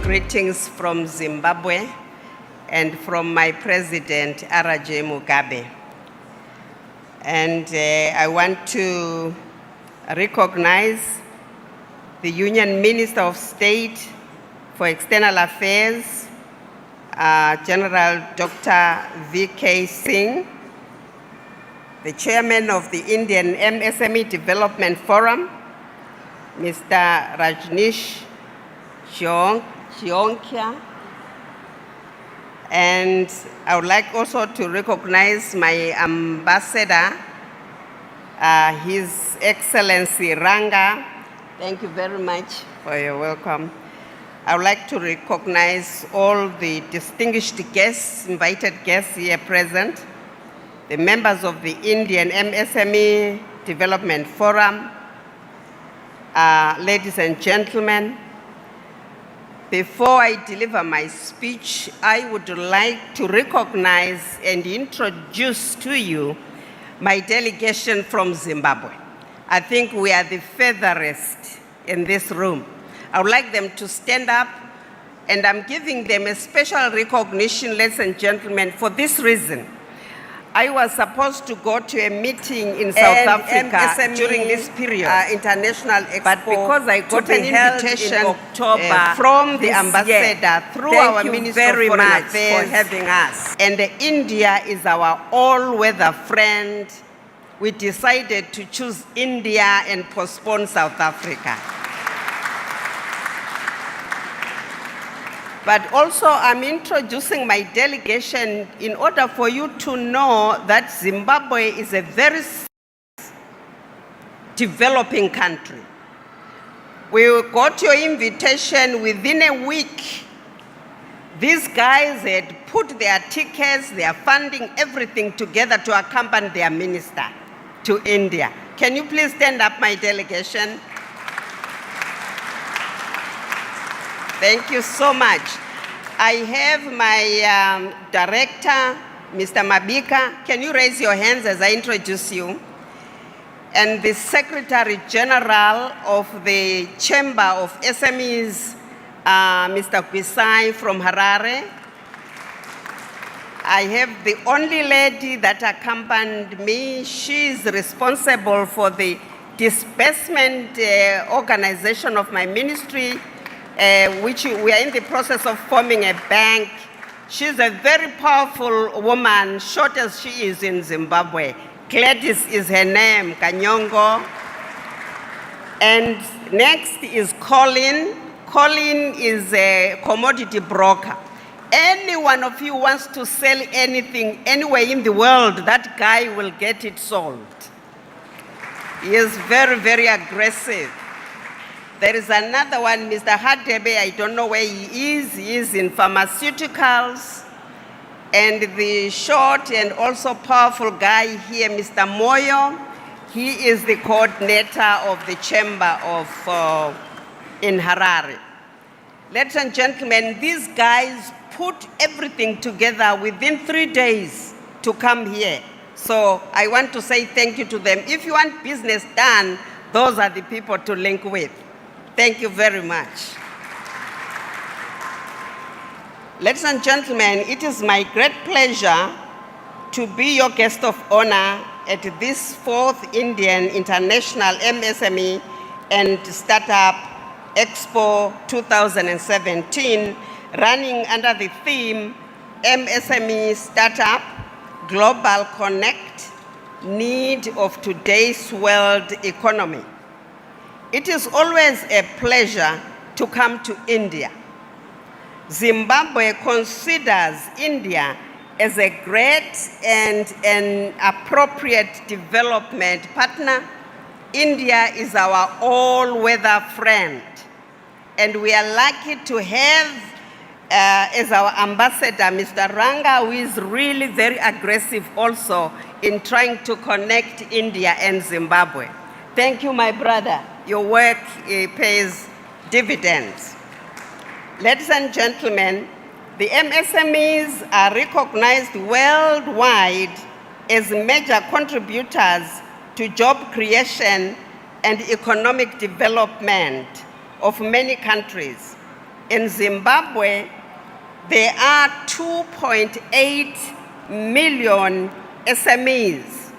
greetings from Zimbabwe and from my president, R.J. Mugabe. And I want to recognize the Union Minister of State for External Affairs, General Dr. V.K. Singh, the Chairman of the Indian MSME Development Forum, Mr. Rajneesh Shionkia. And I would like also to recognize my ambassador, His Excellency Ranga. Thank you very much for your welcome. I would like to recognize all the distinguished guests, invited guests here present, the members of the Indian MSME Development Forum, ladies and gentlemen. Before I deliver my speech, I would like to recognize and introduce to you my delegation from Zimbabwe. I think we are the furthest in this room. I would like them to stand up, and I'm giving them a special recognition, ladies and gentlemen, for this reason. I was supposed to go to a meeting in South Africa MSME, during this period, International Expo, but because I got an invitation from the ambassador through our Minister of Foreign Affairs for having us. And India is our all-weather friend. We decided to choose India and postpone South Africa. But also, I'm introducing my delegation in order for you to know that Zimbabwe is a very developing country. We got your invitation within a week. These guys had put their tickets, their funding, everything together to accompany their minister to India. Can you please stand up, my delegation? Thank you so much. I have my director, Mr. Mabika. Can you raise your hands as I introduce you? And the Secretary General of the Chamber of SMEs, Mr. Kwisai from Harare. I have the only lady that accompanied me. She is responsible for the disbursement organization of my ministry, which we are in the process of forming a bank. She's a very powerful woman, short as she is in Zimbabwe. Gladys is her name, Kanyongo. And next is Colin. Colin is a commodity broker. Any one of you wants to sell anything anywhere in the world, that guy will get it sold. He is very, very aggressive. There is another one, Mr. Hadebe, I don't know where he is. He is in pharmaceuticals. And the short and also powerful guy here, Mr. Moyo, he is the coordinator of the chamber of in Harare. Ladies and gentlemen, these guys put everything together within 3 days to come here. So I want to say thank you to them. If you want business done, those are the people to link with. Thank you very much. Ladies and gentlemen, it is my great pleasure to be your guest of honor at this 4th Indian International MSME and Startup Expo 2017, running under the theme MSME Startup, Global Connect, Need of Today's World Economy. It is always a pleasure to come to India. Zimbabwe considers India as a great and an appropriate development partner. India is our all-weather friend, and we are lucky to have as our ambassador, Mr. Ranga, who is really very aggressive also in trying to connect India and Zimbabwe. Thank you, my brother. Your work pays dividends. Ladies and gentlemen, the MSMEs are recognized worldwide as major contributors to job creation and economic development of many countries. In Zimbabwe, there are 2.8 million SMEs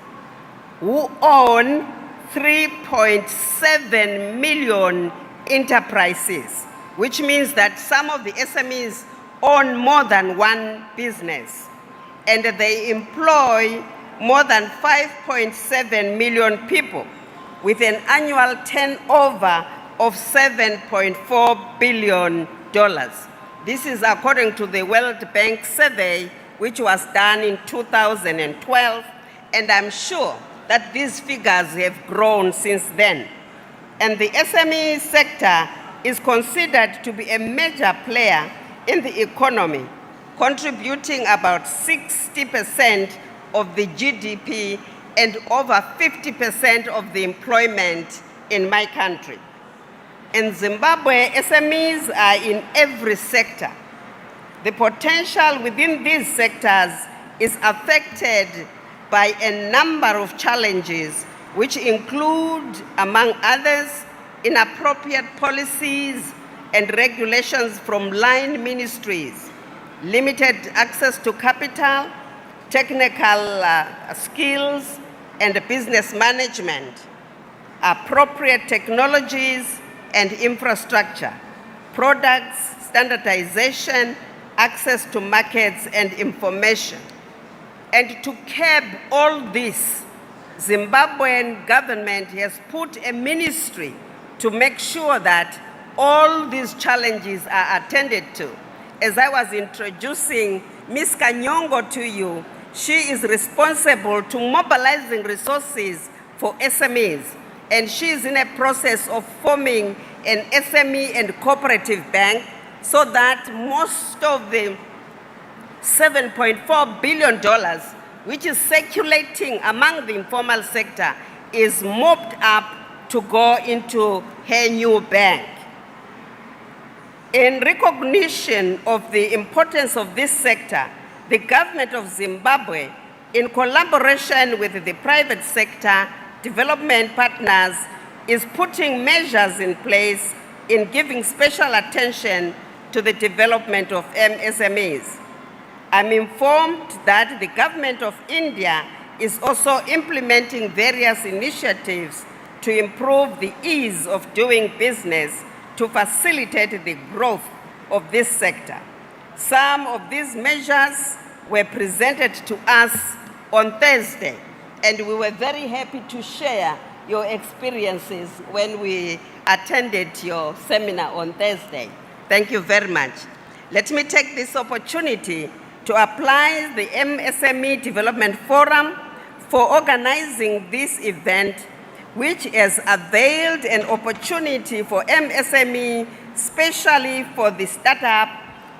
who own 3.7 million enterprises, which means that some of the SMEs own more than one business, and they employ more than 5.7 million people with an annual turnover of $7.4 billion. This is according to the World Bank survey, which was done in 2012, and I'm sure that these figures have grown since then. And the SME sector is considered to be a major player in the economy, contributing about 60% of the GDP and over 50% of the employment in my country. In Zimbabwe, SMEs are in every sector. The potential within these sectors is affected by a number of challenges, which include, among others, inappropriate policies and regulations from line ministries, limited access to capital, technical skills and business management, appropriate technologies and infrastructure, products, standardization, access to markets and information. And to curb all this, Zimbabwean government has put a ministry to make sure that all these challenges are attended to. As I was introducing Ms. Kanyongo to you, she is responsible to mobilizing resources for SMEs, and she is in a process of forming an SME and cooperative bank so that most of the $7.4 billion, which is circulating among the informal sector, is mopped up to go into her new bank. In recognition of the importance of this sector, the government of Zimbabwe, in collaboration with the private sector development partners, is putting measures in place in giving special attention to the development of MSMEs. I'm informed that the government of India is also implementing various initiatives to improve the ease of doing business to facilitate the growth of this sector. Some of these measures were presented to us on Thursday, and we were very happy to share your experiences when we attended your seminar on Thursday. Thank you very much. Let me take this opportunity to apply the MSME Development Forum for organizing this event, which has availed an opportunity for MSME, especially for the startup,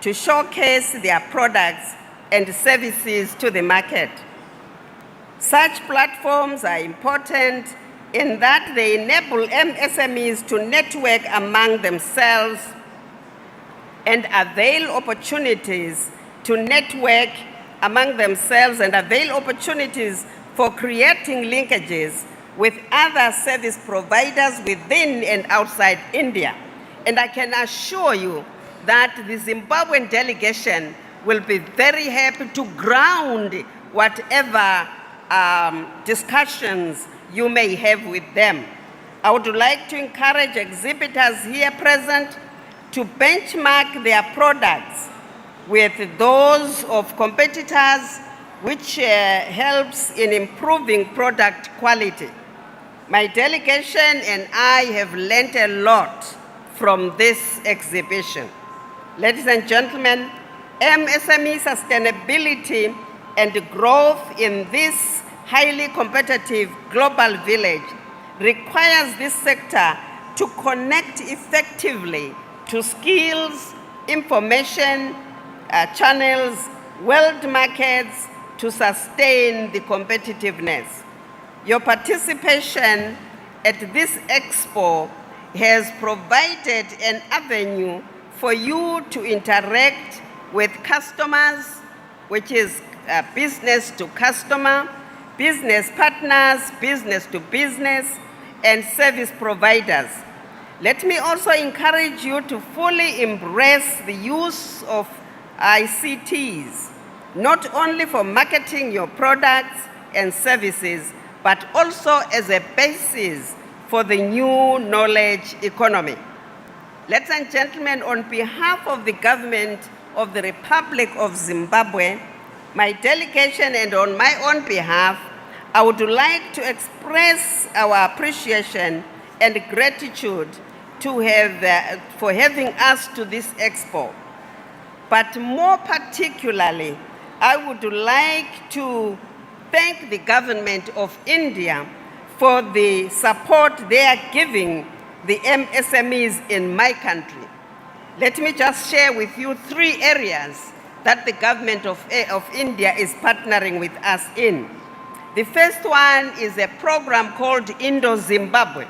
to showcase their products and services to the market. Such platforms are important in that they enable MSMEs to network among themselves and avail opportunities to network among themselves and avail opportunities for creating linkages with other service providers within and outside India. And I can assure you that the Zimbabwean delegation will be very happy to ground whatever discussions you may have with them. I would like to encourage exhibitors here present to benchmark their products with those of competitors, which helps in improving product quality. My delegation and I have learned a lot from this exhibition. Ladies and gentlemen, MSME sustainability and growth in this highly competitive global village requires this sector to connect effectively to skills, information, channels, world markets to sustain the competitiveness. Your participation at this expo has provided an avenue for you to interact with customers, which is business to customer, business partners, business to business, and service providers. Let me also encourage you to fully embrace the use of ICTs, not only for marketing your products and services, but also as a basis for the new knowledge economy. Ladies and gentlemen, on behalf of the government of the Republic of Zimbabwe, my delegation and on my own behalf, I would like to express our appreciation and gratitude for having us to this expo. But more particularly, I would like to thank the government of India for the support they are giving the MSMEs in my country. Let me just share with you 3 areas that the government of India is partnering with us in. The first one is a program called Indo-Zimbabwe.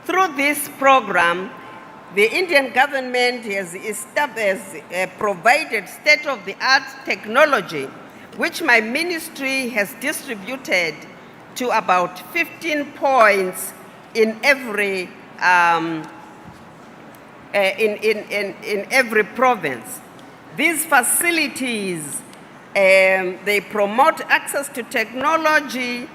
Through this program, the Indian government has provided state-of-the-art technology, which my ministry has distributed to about 15 points in every province. These facilities, they promote access to technology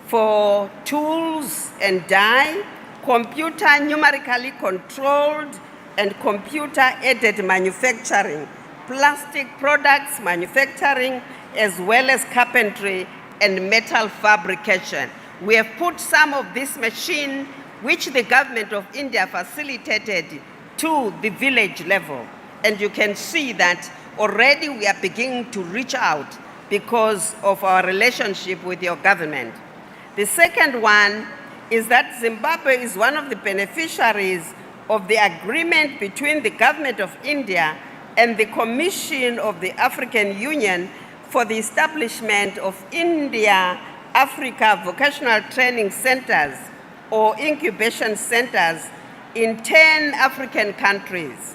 for tools and die, computer numerically controlled and computer-aided manufacturing, plastic products manufacturing, as well as carpentry and metal fabrication. We have put some of this machine, which the government of India facilitated, to the village level. And you can see that already we are beginning to reach out because of our relationship with your government. The second one is that Zimbabwe is one of the beneficiaries of the agreement between the government of India and the Commission of the African Union for the establishment of India-Africa Vocational Training Centers or incubation centers in 10 African countries.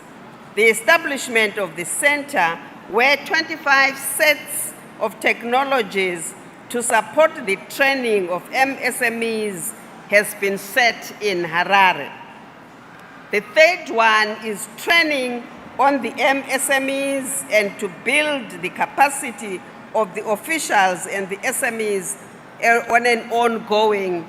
The establishment of the center, where 25 sets of technologies to support the training of MSMEs has been set in Harare. The third one is training on the MSMEs and to build the capacity of the officials and the SMEs on an ongoing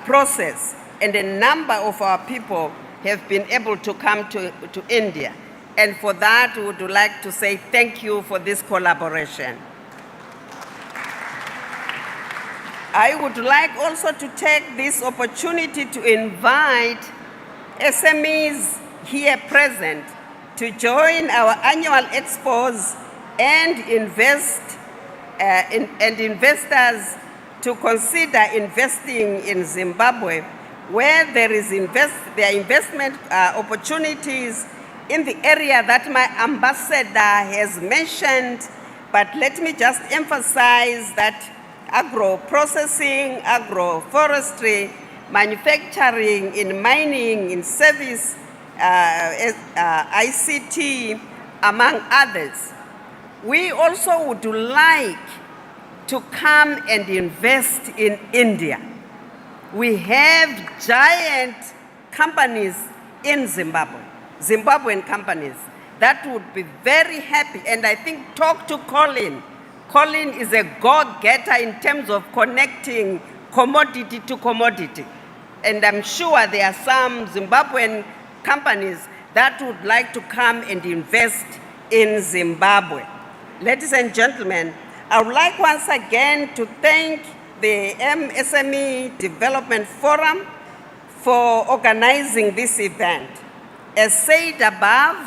process. And a number of our people have been able to come to India. And for that, we would like to say thank you for this collaboration. I would like also to take this opportunity to invite SMEs here present to join our annual expos and investors to consider investing in Zimbabwe, where there are investment opportunities in the area that my ambassador has mentioned. But let me just emphasize that agro-processing, agroforestry, manufacturing, in mining, in service, ICT, among others. We also would like to come and invest in India. We have giant companies in Zimbabwe, Zimbabwean companies, that would be very happy. And I think talk to Colin. Colin is a go-getter in terms of connecting commodity to commodity. And I'm sure there are some Zimbabwean companies that would like to come and invest in Zimbabwe. Ladies and gentlemen, I would like once again to thank the MSME Development Forum for organizing this event. As said above,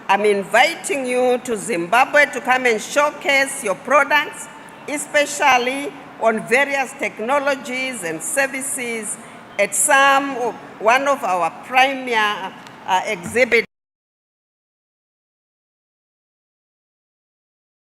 I'm inviting you to Zimbabwe to come and showcase your products, especially on various technologies and services at one of our premier exhibit